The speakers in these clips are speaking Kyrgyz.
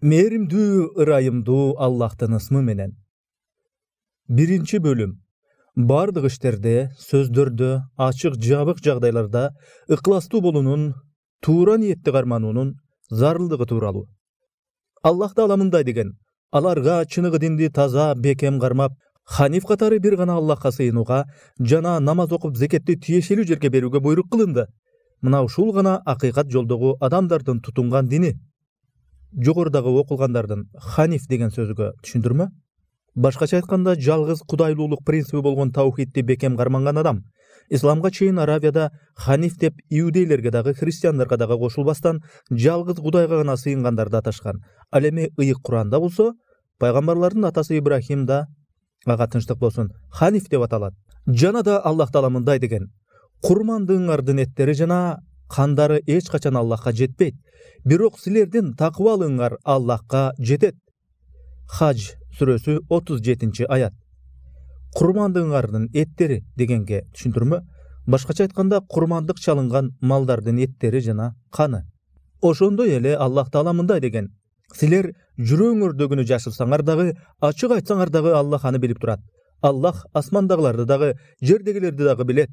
Mээримдүү ырайымдуу Аллахтын ысмы менен. Биринчи бөлүм. Бардык иштерде, сөздөрдө, ачык жабык жагдайларда ыкластуу болуунун, туура ниетти кармануунун зарылдыгы тууралуу. Аллах Таала мындай деген: аларга чыныгы динди таза, бекем кармап, ханиф катары бир гана Аллахка сыйынууга жана намаз окуп зекетти тиешелүү жерге берүүгө буйрук кылынды. Мына ушул гана акыйкат жолдогу адамдардын тутунган дини. Жогорудагы окулгандардын ханиф деген сөзгө түшүндүрмө? Башкача айтканда, жалгыз кудайлуулук принципи болгон таухидти бекем карманган адам. Исламга чейин Аравияда ханиф деп иудейлерге дагы, христиандарга дагы кошулбастан, жалгыз кудайга гана сыйынгандарды аташкан. Ал эми ыйык Куранда болсо, пайгамбарлардын атасы Ибрахим да, ага тынчтык болсун, ханиф деп аталат. Жана да Аллах Таала мындай деген: курмандыгыңардын эттери жана кандары эч качан Аллахка жетпейт. Бирок силердин такыбалыгыңар Аллахка жетет. Хадж сүрөсү 37-аят. Курмандыгыңардын эттери дегенге түшүндүрмө? Башкача айтканда, курмандык чалынган малдардын эттери жана каны. Ошондой эле Аллах Таала мындай деген: силер жүрөгүңөрдөгүнү жашырсаңар дагы, ачык айтсаңар дагы Аллах аны билип турат. Аллах асмандагыларды дагы, жердегилерди дагы билет.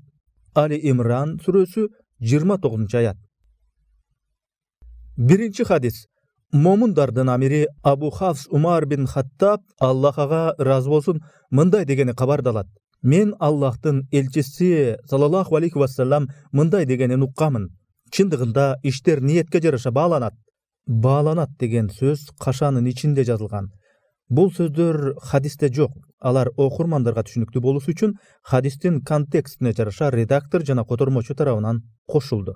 Али Имран сүрөсү 29-аят. Биринчи хадис. Момундардын амири Абу Хафс Умар бин Хаттаб, Аллах ага ыраазы болсун, мындай дегени кабардалат: мен Аллахтын элчиси саллаллаху алейхи вассалам мындай дегенин уккамын: чындыгында иштер ниетке жараша бааланат. Бааланат деген сөз кашанын ичинде жазылган. Бул сөздөр хадисте жок. Алар окурмандарга түшүнүктүү болуусу үчүн хадистин контекстине жараша редактор жана котормочу тарабынан кошулду.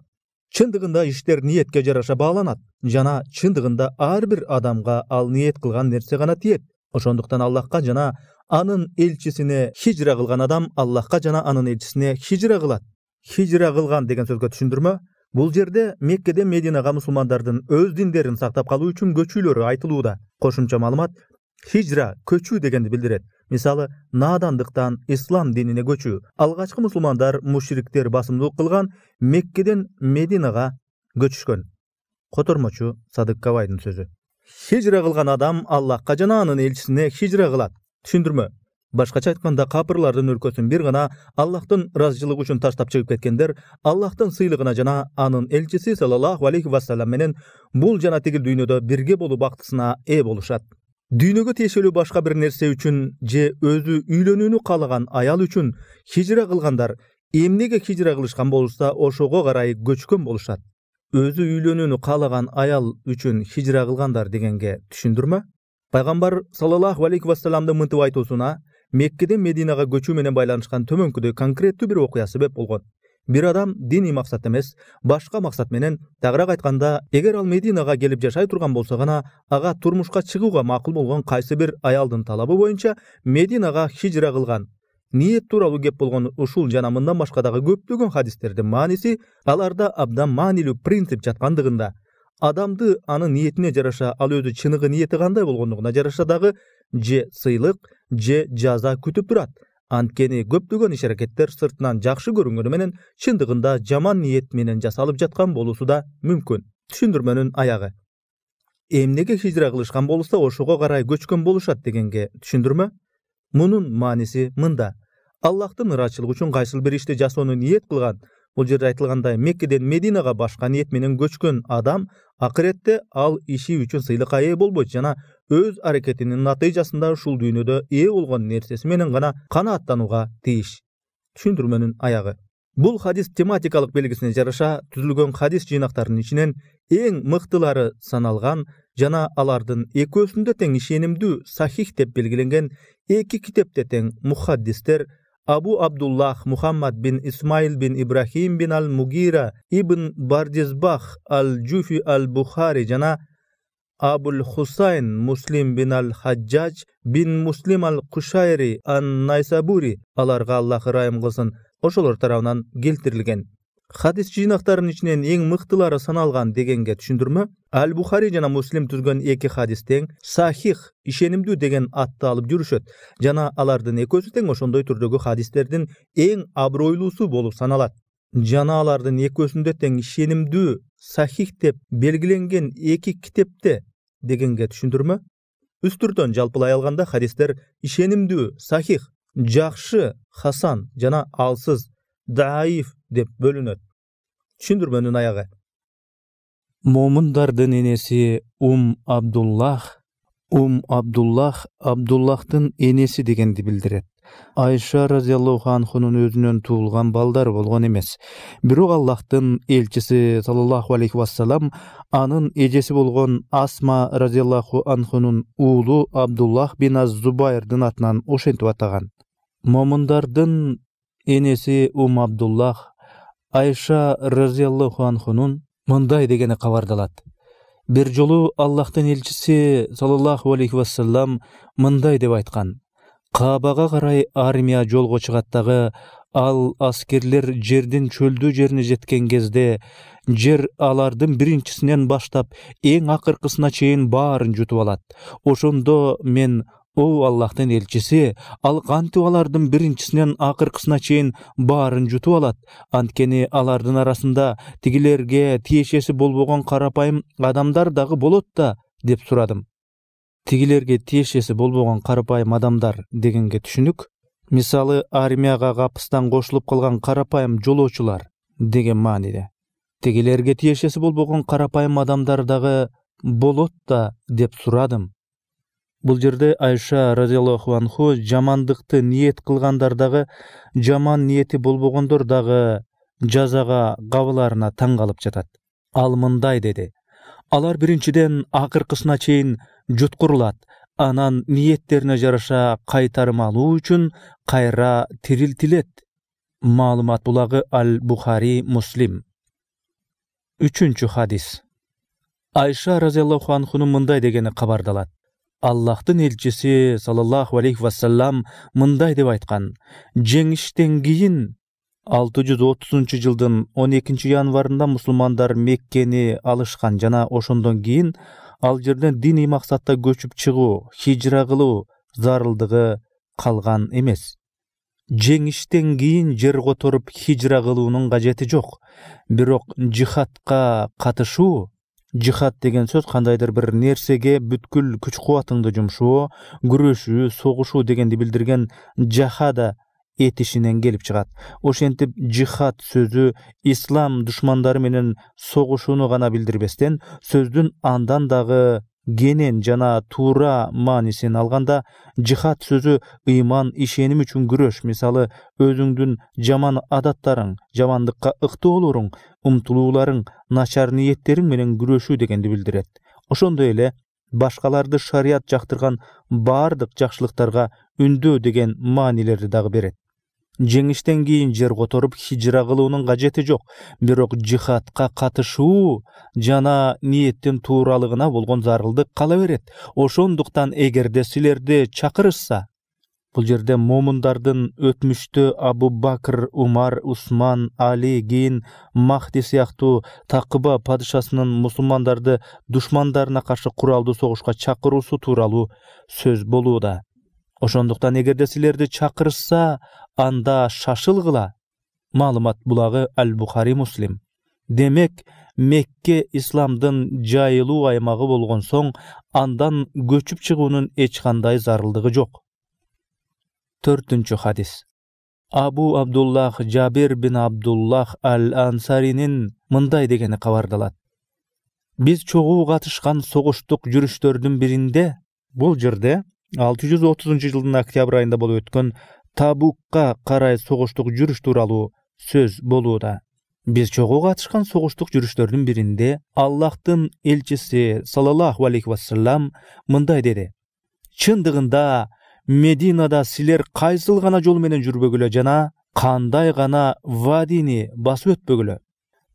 Чындыгында иштер ниетке жараша бааланат, жана чындыгында ар бир адамга ал ниет кылган нерсе гана тиет. Ошондуктан Аллахка жана анын элчисине хижра кылган адам Аллахка жана анын элчисине хижра кылат. Хижра кылган деген сөзгө түшүндүрмө? Бул жерде Меккеден Мединага мусулмандардын өз диндерин сактап калуу үчүн көчүүлөрү айтылууда. Кошумча маалымат: хижра көчүү дегенди билдирет. Мисалы, надандыктан ислам динине көчүү. Алгачкы мусулмандар, мушриктер басымдуулук кылган Меккеден Мединага көчүшкөн. Котормочу Садык Кавайдын сөзү. Хижра кылган адам Аллахка жана анын элчисине хижра кылат. Түшүндүрмө? Башкача айтканда, капырлардын өлкөсүн бир гана Аллахтын ыраазычылыгы үчүн таштап чыгып кеткендер Аллахтын сыйлыгына жана анын элчиси саллаллаху алейхи вассалам менен бул жана тигил дүйнөдө бирге болуу бактысына ээ болушат. Дүйнөгө тиешелүү башка бир нерсе үчүн же өзү үйлөнүүнү каалаган аял үчүн хижра кылгандар эмнеге хижра кылышкан болушса, ошого карай көчкөн болушат. Өзү үйлөнүүнү каалаган аял үчүн хижра кылгандар дегенге түшүндүрмө? Пайгамбар саллаллаху алейхи вассаламдын мынтип айтуусуна Меккеден Мединага көчүү менен байланышкан төмөнкүдөй конкреттүү бир окуя себеп болгон. Бир адам диний максат эмес, башка максат менен, тагыраак айтканда, эгер ал Мединага келип жашай турган болсо гана, ага турмушка чыгууга макул болгон кайсы бир аялдын талабы боюнча Мединага хижра кылган. Ниет тууралуу кеп болгон ушул жана мындан башка дагы көптөгөн хадистердин мааниси аларда абдан маанилүү принцип жаткандыгында. Адамды анын ниетине жараша, ал өзү чыныгы ниети кандай болгондугуна жараша дагы же сыйлык, же жаза күтүп турат. Анткени көптөгөн иш-аракеттер сыртынан жакшы көрүнгөнү менен чындыгында жаман ниет менен жасалып жаткан болуусу да мүмкүн. Түшүндүрмөнүн аягы. Эмнеге хижра кылышкан болушса, ошого карай көчкөн болушат дегенге түшүндүрмө? Мунун мааниси мында: Аллахтын ыраазычылыгы үчүн кайсыл бир ишти жасоону ниет кылган. Бул жерде айтылгандай, Меккеден Мединага башка ниет менен көчкөн адам акыретте ал иши үчүн сыйлыкка ээ болбойт жана өз аракетинин натыйжасында ушул дүйнөдө ээ болгон нерсеси менен гана канааттанууга тийиш. Түшүндүрмөнүн аягы. Бул хадис тематикалык белгисине жараша түзүлгөн хадис жыйнактарынын ичинен эң мыктылары саналган жана алардын экөөсүндө тең ишенимдүү сахих деп белгиленген эки китепте тең мухаддистер Абу Абдуллах Мухаммад бин Исмаил бин Ибрахим бин Ал-Мугира ибн Бардизбах Ал-Джуфи Ал-Бухари жана Абул Хусайн Муслим бин Ал-Хаджач бин Муслим Ал-Кушайри Ан-Найсабури, аларга Аллах ырайым кылсын, ошолор тарабынан келтирилген. Хадис жыйнактарынын ичинен эң мыктылары саналган дегенге түшүндүрмө? Аль-Бухари жана Муслим түзгөн эки хадис тең сахих, ишенимдүү деген атты алып жүрүшөт жана алардын экөөсү тең ошондой түрдөгү хадистердин эң абройлуусу болуп саналат. Жана алардын экөөсүндө тең ишенимдүү сахих деп белгиленген эки китепте дегенге түшүндүрмө. Үстүртөн жалпылай алганда хадистер ишенимдүү, сахих, жакшы, хасан жана алсыз, даиф деп бөлүнөт. Түшүндүрмөнүн аягы. Момундардын энеси Абдуллах, Абдуллахтын энеси дегенди билдирет. Айша разияллаху анхунун өзүнөн туулган балдары болгон эмес. Бирок Аллахтын элчиси саллаллаху алейхи вассалам анын эжеси болгон Асма разияллаху анхунун уулу Абдуллах бин Az-Зубайрдын атынан ошентип атаган. Момундардын энеси Абдуллах Айша разияллаху анхунун мындай дегени кабардалат. Бир жолу Аллахтын элчиси саллаллаху алейхи вассалам мындай деп айткан: Каабага карай армия жолго чыгаттагы ал аскерлер жердин чөлдүү жерине жеткен кезде жер алардын биринчисинен баштап эң акыркысына чейин баарын жутуп алат. Ошондо мен: О Аллахтын элчиси, ал кантип алардын биринчисинен акыркысына чейин баарын жутуп алат? Анткени алардын арасында тигилерге тиешеси болбогон карапайым адамдар дагы болот да, деп сурадым. Тигилерге тиешеси болбогон карапайым адамдар дегенге түшүнүк. Мисалы, армияга капыстан кошулуп калган карапайым жолоочулар деген мааниде. Тигилерге тиешеси болбогон карапайым адамдар дагы болот да, деп сурадым. Бул жерде Айша разияллаху анху жамандыкты ниет кылгандар дагы, жаман ниети болбогондор дагы жазага кабыларына таң калып жатат. Ал мындай деди: алар биринчиден акыркысына чейин жуткурулат, анан ниеттерине жараша кайтарым алуу үчүн кайра тирилтилет. Маалымат булагы Аль-Бухари, Муслим. 3-чү хадис. Айша разияллаху анхунун мындай дегени кабардалат. Аллахтын элчиси саллаллаху алейхи вассалам мындай деп айткан: жеңиштен кийин 630-жылдын 12 январында мусулмандар Меккени алышкан жана ошондон кийин ал жерден диний максатта көчүп чыгуу, хижра кылуу зарылдыгы калган эмес. Жеңиштен кийин жер которуп хижра кылуунун кажети жок. Бирок жихадка катышуу, жихад деген сөз кандайдыр бир нерсеге бүткүл күч-кубатыңды жумшоо, күрөшүү, согушуу дегенди билдирген жахада этишинен келип чыгат. Ошентип жихад сөзү ислам душмандары менен согушууну гана билдирбестен, сөздүн андан дагы кенен жана туура маанисин алганда, жихад сөзү ыйман, ишеним үчүн күрөш. Мисалы, өзүңдүн жаман адаттарың, жамандыкка ыктоолоруң, умтулууларың, начар ниеттериң менен күрөшүү дегенди билдирет. Ошондой эле башкаларды шарият жактырган баардык жакшылыктарга үндөө деген маанилерди дагы берет. Жеңиштен кийин жер которуп хижра кылуунун кажети жок, бирок жихадка катышуу жана ниеттин тууралыгына болгон зарылдык кала берет. Ошондуктан эгерде силерди чакырышса, бул жерде момундардын өтмүштө Абу Бакр, Умар, Усман, Али, кийин Махди сыяктуу Такыба падышасынын мусулмандарды душмандарына каршы куралдуу согушка чакыруусу тууралуу сөз болууда. Ошондуктан эгерде силерди чакырышса, анда шашылгыла. Маалымат булагы Аль-Бухари, Муслим. Демек, Мекке исламдын жайылуу аймагы болгон соң, андан көчүп чыгуунун эч кандай зарылдыгы жок. 4-чү хадис. Абу Абдуллах Жабир бин Абдуллах Аль-Ансаринин мындай дегени кабардалат. Биз чогуу катышкан согуштук жүрүштөрдүн биринде, бул жерде 630-жылдын октябрь айында болуп өткөн Табукка карай согуштук жүрүш тууралуу сөз болууда. Биз чогуу катышкан согуштук жүрүштөрдүн биринде Аллахтын элчиси саллаллаху алейхи вассалам мындай деди: чындыгында Мединада силер кайсыл гана жол менен жүрбөгүлө жана кандай гана вадини басып өтпөгүлө.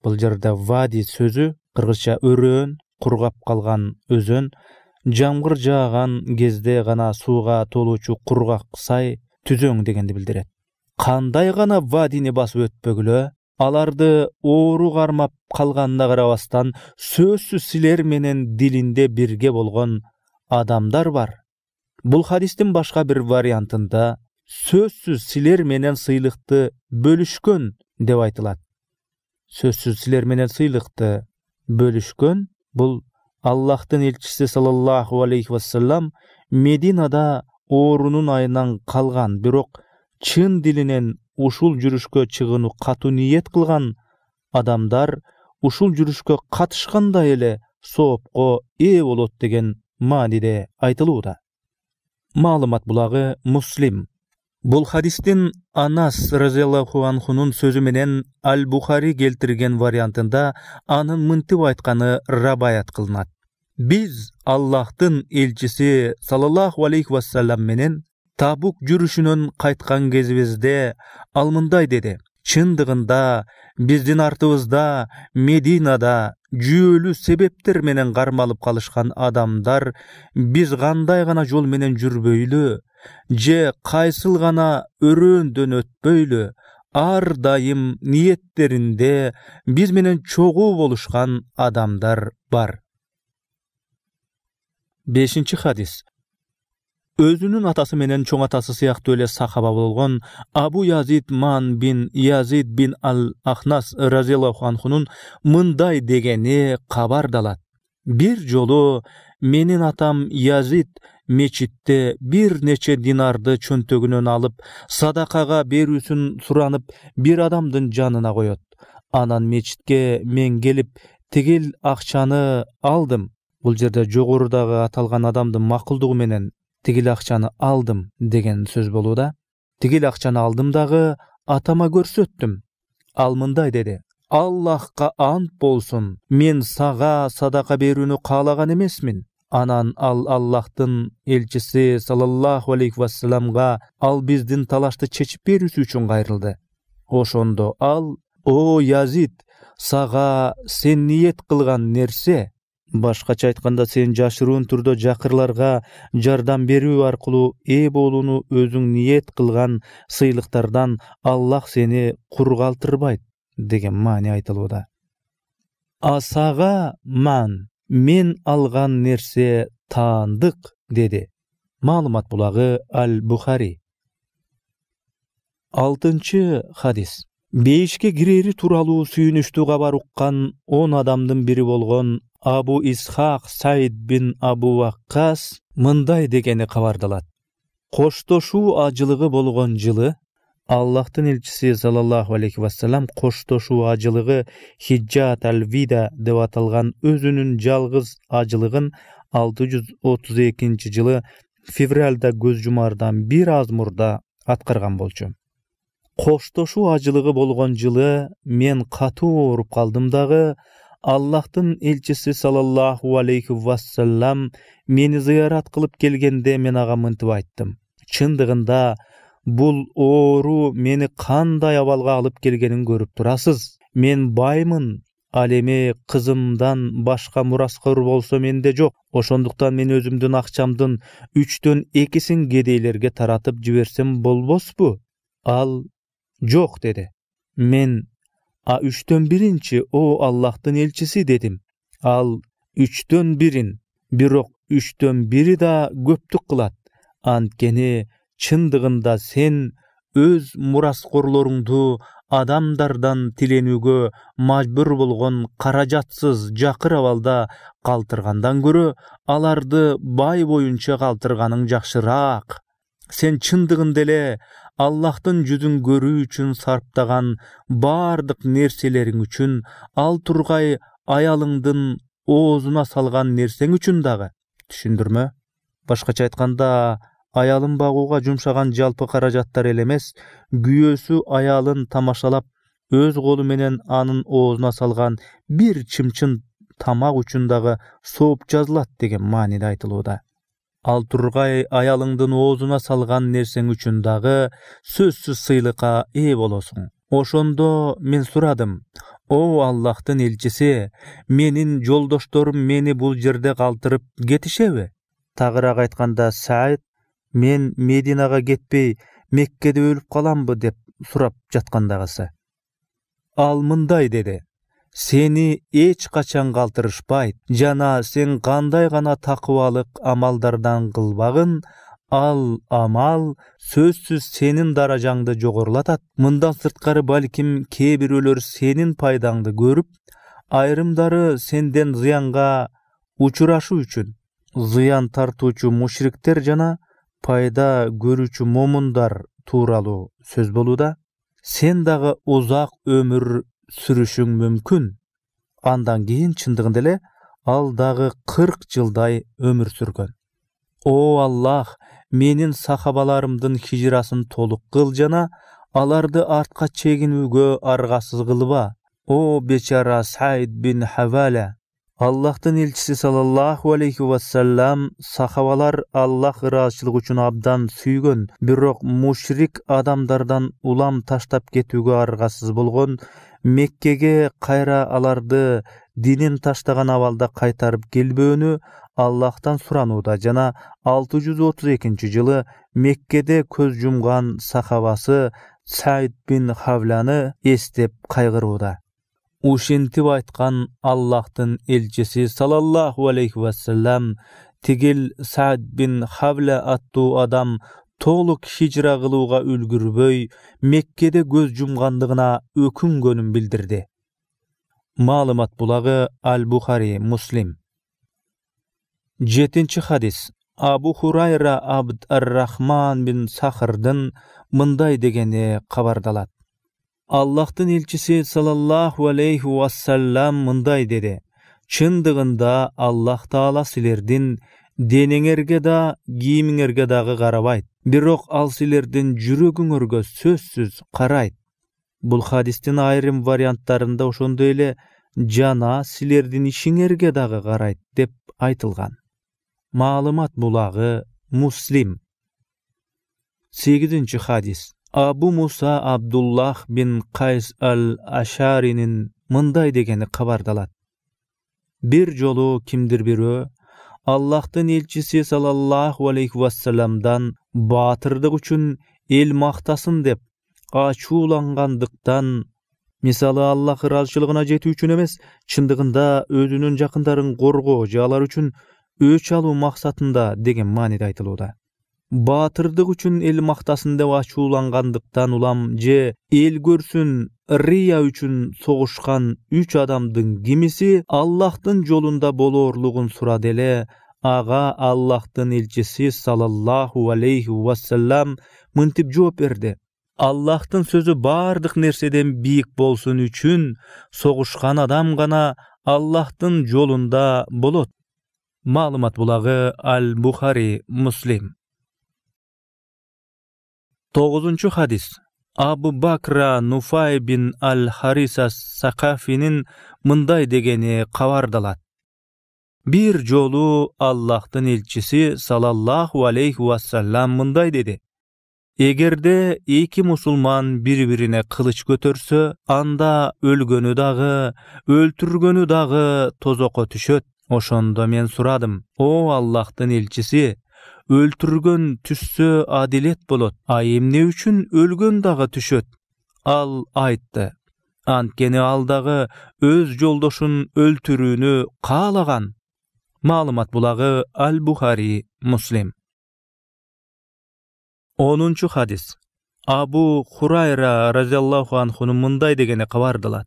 Бул жерде вади сөзү кыргызча өрөөн, кургап калган өзөн, жамгыр жааган кезде гана сууга толуучу кургак сай, түзөң дегенди билдирет. Кандай гана вадини басып өтпөгүлө, аларды оору кармап калганына карабастан, сөзсүз силер менен дилинде бирге болгон адамдар бар. Бул хадистин башка бир вариантында сөзсүз силер менен сыйлыкты бөлүшкөн деп айтылат. Сөзсүз силер менен сыйлыкты бөлүшкөн бул Allah'tın elçisi sallallahu aleyhi ve sellem Medinada oorunun ayынан kalgan birok çın dilinen uşul жүрүшкө чыгууну катуу ниет кылган адамдар ушул жүрүшкө катышканда эле соопко ээ болот деген мааниде айтылууда. Маалымат булагы Муслим. Бул хадистин Анас разияллаху анхунун сөзү менен Аль-Бухари келтирген вариантында анын мынтип айтканы рабаят кылынат. Биз Аллахтын элчиси саллаллаху алейхи вассалам менен Табук жүрүшүнөн кайткан кезибизде ал мындай деди: чындыгында биздин артыбызда Мединада жүйөлүү себептер менен кармалып калышкан адамдар биз кандай гана жол менен жүрбөйлү же кайсыл гана өрөөндөн өтпөйлү ар дайым ниеттеринде биз менен чогуу болушкан адамдар бар. 5-чи хадис. Өзүнүн атасы менен чоң атасы сыяктуу эле сахаба болгон Абу Язид Ман бин Язид бин Ал-Ахнас разияллаху анхунун мындай дегени кабардалат: бир жолу менин атам Язид мечитте бир нече динарды чөнтөгүнөн алып садакага берүүсүн суранып бир адамдын жанына коет. Анан мечитке мен келип тигил акчаны алдым. Бул жерде жогорудагы аталган адамдын макулдугу менен тигил акчаны алдым деген сөз болууда. Тигил акчаны алдым дагы атама көрсөттүм. Ал мындай деди: Аллахка ант болсун, мен сага садака берүүнү каалаган эмесмин. Анан ал Аллахтын элчиси саллаллаху алейхи вассаламга ал биздин талашты чечип берүүсү үчүн кайрылды. Ошондо ал: о Язид, сага сен ниет кылган нерсе, башкача айтканда сен жашыруун түрдө жакырларга жардам берүү аркылуу ээ болууну өзүң ниет кылган сыйлыктардан Аллах сени кур калтырбайт деген маани айтылууда. Асага мен алган нерсе таандык деди. Маалымат булагы Аль-Бухари. 6-чы хадис. Бейишке кирери тууралуу сүйүнүчтүү кабар уккан 10 адамдын бири болгон Абу Исхак Саид бин Абу Ваккас мындай дегени кабардалат: коштошуу ажылыгы болгон жылы Аллахтын элчиси саллаллаху алейхи вассалам коштошуу ажылыгы Хиджат аль-Вида деп аталган өзүнүн жалгыз ажылыгын 632 жылы февралда көз жумардан бир аз мурда аткарган болчу. Коштошуу ажылыгы болгон жылы мен катуу ооруп калдым дагы Аллахтын элчиси саллаллаху алейхи вассалам мени зыярат кылып келгенде мен ага мынтип айттым: чындыгында бул оору мени кандай абалга алып келгенин көрүп турасыз. Мен баймын, ал эми кызымдан башка мураскор болсо менде жок. Ошондуктан мен өзүмдүн акчамдын 3төн 2син кедейлерге таратып жиберсем болбоспу? Ал жок деди. Мен 3төн 1-чи о Аллахтын элчиси дедим. Ал 3төн 1, бирок 3төн 1 да көптүк кылат. Анткени чындыгында сен өз мураскорлоруңду адамдардан тиленүүгө мажбур болгон каражатсыз жакыр абалда калтыргандан көрө аларды бай боюнча калтырганың жакшыраак. Сен чындыгында эле Аллахтын жүзүн көрүү үчүн сарптаган бардык нерселериң үчүн, ал тургай аялыңдын оозуна салган нерсең үчүн дагы. Түшүндүрмө? Башкача айтканда, аялын багууга жумшаган жалпы каражаттар эле эмес, күйөөсү аялын тамашалап, өз колу менен анын оозуна салган бир чымчын тамак үчүн дагы сооп жазылат деген мааниде айтылууда. Ал тургай аялыңдын оозуна салган нерсең үчүн дагы сөзсүз сыйлыкка ээ болосуң. Ошондо мен сурадым: о Аллахтын элчиси, менин жолдошторум мени бул жерде калтырып кетишеби? Тагыраак айтканда Саид: мен Мединага кетпей Меккеде өлүп каламбы деп сурап жаткандагысы. Ал мындай деди: сени эч качан калтырышпайт жана сен кандай гана такыбалык амалдардан кылбагын, ал амал сөзсүз сенин даражаңды жогорулатат. Мындан сырткары балким кээ бирөөлөр сенин пайдаңды көрүп, айрымдары сенден зыянга учурашуу үчүн зыян тартуучу мушриктер жана пайда көрүүчү момундар тууралуу сөз болууда. Сен дагы узак өмүр сүрүшүң мүмкүн. Андан кийин чындыгында эле ал дагы 40 жылдай өмүр сүргөн. О Аллах, менин сахабаларымдын хижрасын толук кыл жана аларды артка чегинүүгө аргасыз кылба. О бечара Саид бин Хаваля. Аллахтын элчиси саллаллаху алейхи вассалам сахабалар Аллах ыраазычылыгы үчүн абдан сүйгөн, бирок мушрик адамдардан улам таштап кетүүгө аргасыз болгон. Меккеге кайра аларды динин таштаган абалда кайтарып келбөөнү Аллахтан суранууда жана 632-жылы Меккеде көз жумган сахабасы Саид бин Хавляны эстеп кайгырууда. Ушинтип айткан Аллахтын элчиси саллаллаху алейхи вассалам тигил Саид бин Хавля аттуу адам толук хижра кылууга үлгүрбөй Меккеде көз жумгандыгына өкүнгөнүн билдирди. Маалымат булагы Аль-Бухари, Муслим. 7-чи хадис. Абу Хурайра Абд ар-Рахман бин Сахрдын мындай дегени кабардалат. Аллахтын элчиси саллаллаху алейхи вассалам мындай деди: чындыгында Аллах Таала силердин денеңерге да, кийимиңерге дагы карабайт, бирок ал силердин жүрөгүңөргө сөзсүз карайт. Бул хадистин айрым варианттарында ошондой эле жана силердин ишиңерге дагы карайт деп айтылган. Маалымат булагы Муслим. 8-чи хадис. Абу Муса Абдуллах бин Кайс аль-Ашаринин мындай дегени кабардалат. Бир жолу кимдир бирөө Аллахтын элчиси саллаллаху алейхи вассаламдан баатырдык үчүн эл мактасын деп ачуулангандыктан, мисалы Аллах ыраазычылыгына жетүү үчүн эмес, чындыгында өзүнүн жакындарын коргоо же алар үчүн өч алуу максатында деген мааниде айтылууда. Баатырдык үчүн эл мактасын деп ачуулангандыктан улам же эл көрсүн рия үчүн согушкан 3 адамдын кимиси Аллахтын жолунда болоорлугун сурады эле. Ага Аллахтын элчиси саллаллаху алейхи вассалам мынтип жооп берди: Аллахтын сөзү бардык нерседен бийик болсун үчүн согушкан адам гана Аллахтын жолунда болот. Маалымат булагы Аль-Бухари, Муслим. 9-чу хадис. Абу Бакра Нуфай бин Аль-Хариса Сакафинин мындай дегени кабардалат. Бир жолу Аллахтын элчиси саллаллаху алейхи вассалам мындай деди: эгерде эки мусулман бири-бирине кылыч көтөрсө, анда өлгөнү дагы, өлтүргөнү дагы тозокко түшөт. Ошондо мен сурадым: о Аллахтын элчиси, өлтүргөн түшсө адилет болот, а эмне үчүн өлгөн дагы түшөт? Ал айтты: анткени ал дагы өз жолдошун өлтүрүүнү каалаган. Маалымат булагы Аль-Бухари, Муслим. 10-чу хадис. Абу Хурайра разияллаху анхунун мындай дегени кабардалат.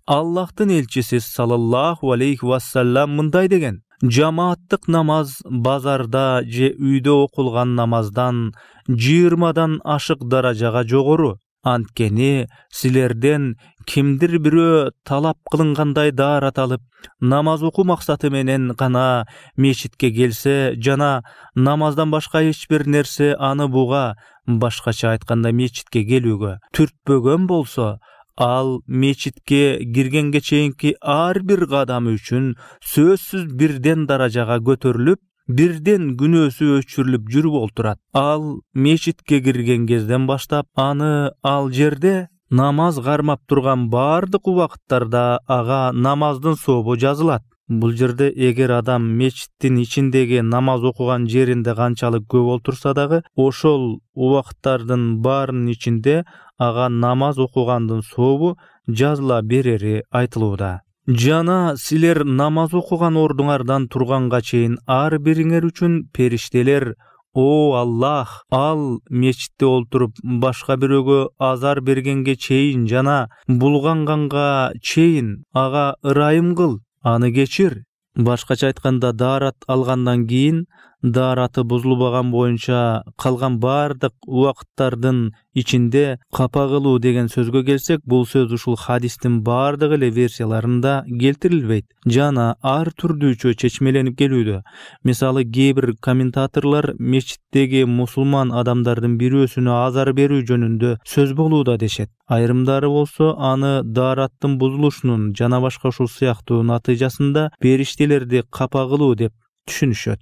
Аллахтын элчиси саллаллаху алейхи вассалам мындай деген: жамааттык намаз базарда же үйдө окулган намаздан 20дан ашык даражага жогору. Анткени силерден кимдир бирөө талап кылынгандай даарат алып, намаз окуу максаты менен гана мечитке келсе жана намаздан башка эч бир нерсе аны буга, башкача айтканда мечитке келүүгө түртпөгөн болсо, ал мечитке киргенге чейинки ар бир кадамы үчүн сөзсүз бирден даражага көтөрүлүп, бирден күнөөсү өчүрүлүп жүрүп олтурат. Ал мечитке кирген кезден баштап аны ал жерде намаз кармап турган бардык убакыттарда ага намаздын сообу жазылат. Бул жерде эгер адам мечиттин ичиндеги намаз окуган жеринде канчалык көп олтурса дагы, ошол убакыттардын баарынын ичинде ага намаз окугандын сообу жазыла берери айтылууда. Жана силер намаз окуган ордуңардан турганга чейин ар бириңер үчүн периштелер: о Аллах, ал мечитте олтуруп башка бирөөгө азар бергенге чейин жана булганганга чейин ага ырайым кыл, аны кечир. Башкача айтканда, даарат алгандан кийин даараты бузулбаган боюнча калган бардык убакыттардын ичинде капа кылуу деген сөзгө келсек, бул сөз ушул хадистин бардык эле версияларында келтирилбейт жана ар түрдүүчө чечмеленип келүүдө. Мисалы, кээ бир комментаторлор мечиттеги мусулман адамдардын бирөөсүнө азар берүү жөнүндө сөз болууда дешет. Айрымдары болсо аны даараттын бузулушунун жана башка ушул сыяктуу натыйжасында периштелерди капа кылуу деп түшүнүшөт.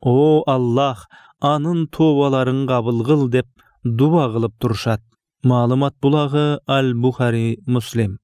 О Аллах, анын тообаларын кабыл кыл деп дуба кылып турушат. Маалымат булагы Аль-Бухари, Муслим.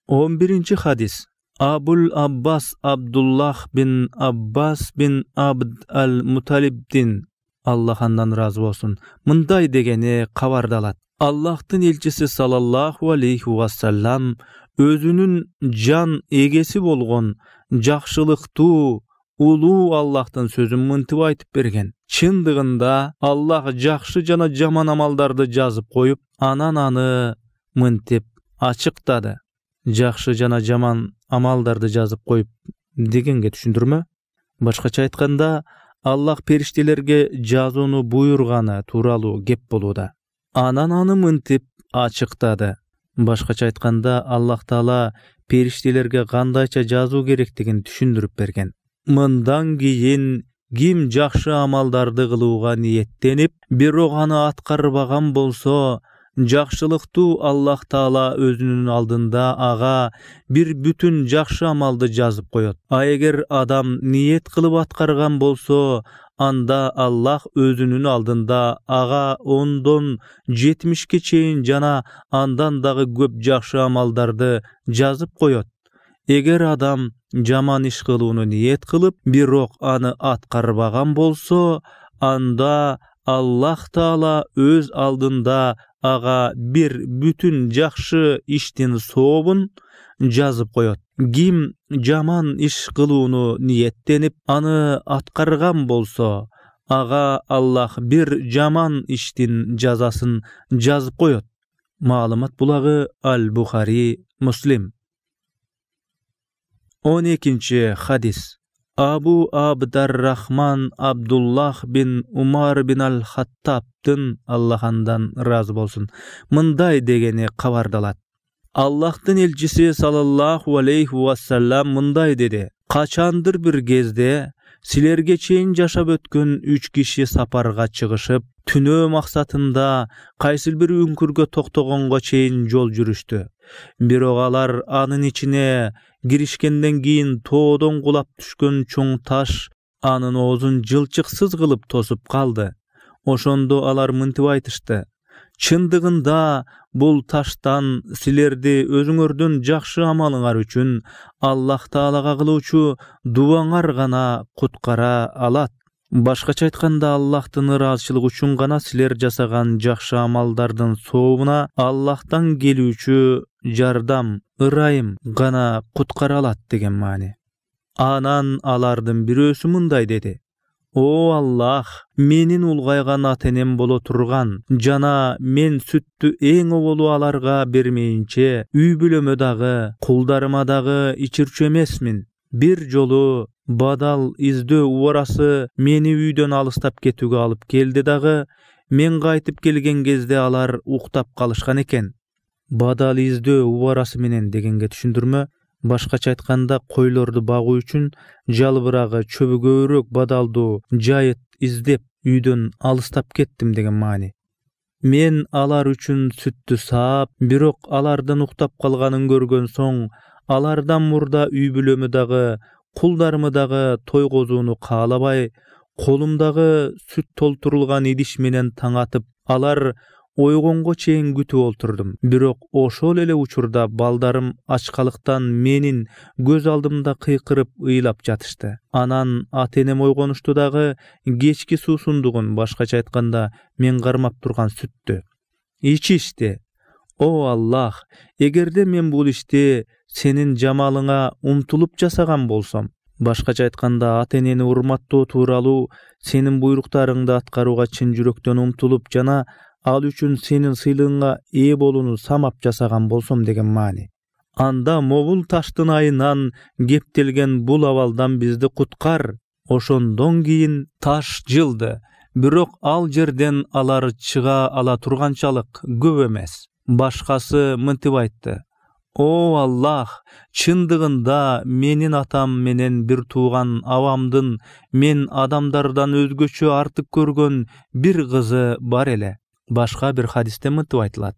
11-ci hadis. Abul Abbas Abdullah bin Abbas bin Abd al-Mutalib'din, Allah ondan razı olsun, mınday degeni kabardalat. Allah'tın elçisi sallallahu aleyhi ve sellem özünün can egesi bolgon jakşılıktуу улуу Allah'tın sözün mıntıp aytıp bergen. Çındığında Allah jakşı jana jaman amaldарды жазып koyup, anan anı mıntıp açıktadı. Jakşı jana jaman amaldарды жазып koyup degenge түшүндүрмө? Башкача айтканда, Allah периштелерге жазууну буйрганы тууралуу кеп болууда. Анан аны мынтип ачыктады. Башкача айтканда, Аллах Таала периштелерге кандайча жазуу керектигин түшүндүрүп берген. Мындан кийин ким жакшы амалдарды кылууга ниеттенип, бирок аны аткарбаган болсо, жакшылыктуу Аллах Таала өзүнүн алдында ага бир бүтүн жакшы амалды жазып коет. А эгер адам ниет кылып аткарган болсо, анда Аллах өзүнүн алдында ага 10-дон 70-ке чейин жана андан дагы көп жакшы амалдарды жазып коет. Эгер адам жаман иш кылууну ниет кылып, бирок аны аткарбаган болсо, анда Аллах Таала өз алдында ага бир бүтүн жакшы иштин сообун жазып коет. Ким жаман иш кылууну ниеттенип, аны аткарган болсо, ага Аллах бир жаман иштин жазасын жазып коет. Маалымат булагы Аль-Бухари, Муслим. 12-ci hadis. Abu Abdarrahman Abdullah bin Umar bin al-Hattab'dın, Allah ondan razı olsun, mınday degeni kabardalat. Allah'tın elçisi sallallahu aleyhi ve sellem mınday dedi. Kaçandır bir gezde silerge çeyin jaşap ötkön 3 kişi saparga çıgışıp, tünөө maksatında kaysil bir ünkürge toktogonga çeyin jol жүрүштү. Бирок алар анын ичине киришкенден кийин тоодон кулап түшкөн чоң таш анын оозун жылчыксыз кылып тосуп калды. Ошондо алар мынтип айтышты: чындыгында бул таштан силерди өзүңөрдүн жакшы амалыңар үчүн Аллах Таалага кылуучу дубаңар гана куткара алат. Башкача айтканда, Аллахтын ыраазычылыгы үчүн гана силер жасаган жакшы амалдардын сообуна Аллахтан келүүчү жардам, ырайым гана куткара алат деген маани. Анан алардын бирөөсү мындай деди: О Аллах, менин улгайган атенем боло турган жана мен сүттү эң оболу аларга бермейинче үй бүлөмө дагы, кулдарыма дагы ичирчү эмесмин. Бир жолу бадал издөө убарасы мени үйдөн алыстап кетүүгө алып келди дагы, мен кайтып келген кезде алар уктап калышкан экен. Бадал издөө убарасы менен дегенге түшүндүрмө? Башкача айтканда, койлорду багуу үчүн жалбырагы чөбү көбүрөөк бадалдуу жайыт издеп үйдөн алыстап кеттим деген маани. Мен алар үчүн сүттү саап, бирок алардын уктап калганын көргөн соң, алардан мурда үй бүлөмү дагы, кулдарымы дагы тойгозууну каалабай, колумдагы сүт толтурулган идиш менен таң атып, алар ойгонго чейин күтүп олтурдум. Бирок ошол эле учурда балдарым ачкалыктан менин көз алдымда кыйкырып ыйлап жатышты. Анан атенем ойгонушту дагы, кечки суусундугун, башкача айтканда, мен кармап турган сүттү ичишти. О Аллах, эгерде мен бул ишти сенин жамалыңа умтулуп жасаган болсом, башкача айтканда, ата-энени урматтоо тууралуу сенин буйруктарыңды аткарууга чын жүрөктөн умтулуп жана ал үчүн сенин сыйлыгыңа ээ болууну самап жасаган болсом деген маани. анда мобул таштын айынан кептелген бул абалдан бизди куткар. Ошондон кийин таш жылды, бирок ал жерден алар чыга ала турганчалык көп эмес. Башкасы мынтип айтты: О Аллах, чындыгында менин атам менен бир тууган авамдын мен адамдардан өзгөчө артык көргөн бир кызы бар эле. Башка бир хадисте мынтип айтылат: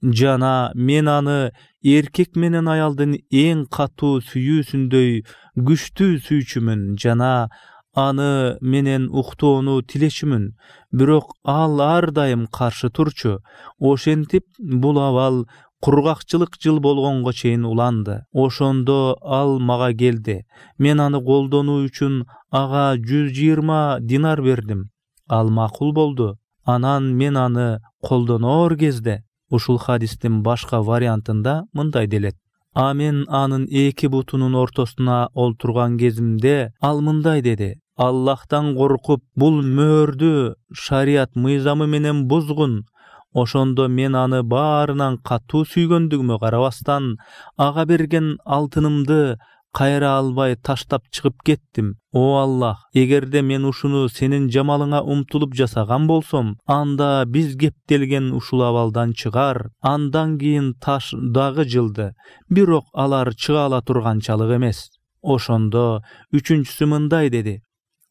жана мен аны эркек менен аялдын эң катуу сүйүүсүндөй күчтүү сүйчүмүн жана аны менен уктоону тилечүмүн. Бирок ал ар дайым каршы турчу. Ошентип бул абал кургакчылык жыл болгонго чейин уланды. Ошондо ал мага келди. Мен аны колдонуу үчүн ага 120 динар бердим. Ал макул болду. Анан мен аны колдоноор кезде ушул хадистин башка вариантында мындай делет: А мен анын эки бутунун ортосуна олтурган кезимде ал мындай деди: Аллахтан коркуп, бул мөөрдү шарият мыйзамы менен бузгун. Ошондо мен аны баарынан катуу сүйгөндүгүмө карабастан, ага берген алтынымды кайра албай таштап чыгып кеттим. О Аллах, эгерде мен ушуну сенин жамалыңа умтулуп жасаган болсом, анда биз кептелген ушул абалдан чыгар. Андан кийин таш дагы жылды, бирок алар чыга ала турганчалык эмес. Ошондо үчүнчүсү мындай деди: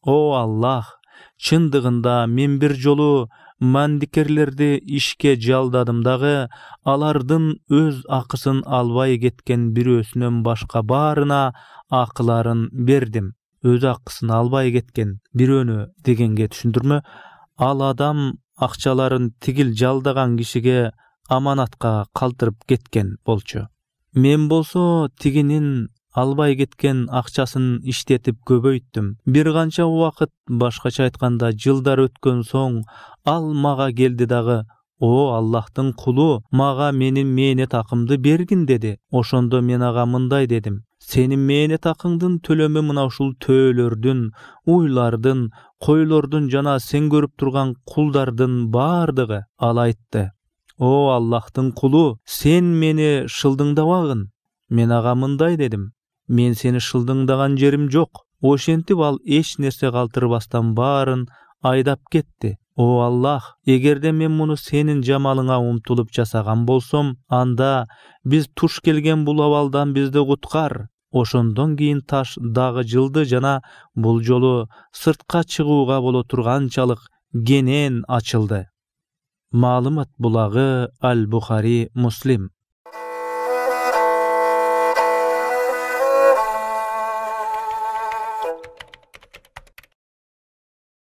О Аллах, чындыгында мен бир жолу мандикерлерди ишке жалдадым дагы, алардын өз акысын албай кеткен бирөөсүнөн башка баарына акыларын бердим. Өз акысын албай кеткен бирөөнү дегенге түшүндүрмө: ал адам акчаларын тигил жалдаган кишиге аманатка калтырып кеткен болчу. Мен болсо тигинин албай кеткен акчасын иштетип көбөйттүм. Бир канча убакыт, башкача айтканда жылдар өткөн соң, ал мага келди дагы: О Аллахтын кулу, мага менин мээнет акымды бергин деди. Ошондо мен ага мындай дедим: Сенин мээнет акыңдын төлөмү мына ушул төөлөрдүн, уйлардын, койлордун жана сен көрүп турган кулдардын баардыгы. Ал айтты: О Аллахтын кулу, сен мени шылдыңдабагын. Мен ага мындай дедим: Мен сени шылдыңдаган жерим жок. Ошентип ал эч нерсе калтырбастан баарын айдап кетти. О Аллах, эгерде мен муну сенин жамалыңа умтулуп жасаган болсом, анда биз туш келген бул абалдан бизди куткар. Ошондон кийин таш дагы жылды жана бул жолу сыртка чыгууга боло турганчалык кенен ачылды. Маалымат булагы Аль-Бухари, Муслим.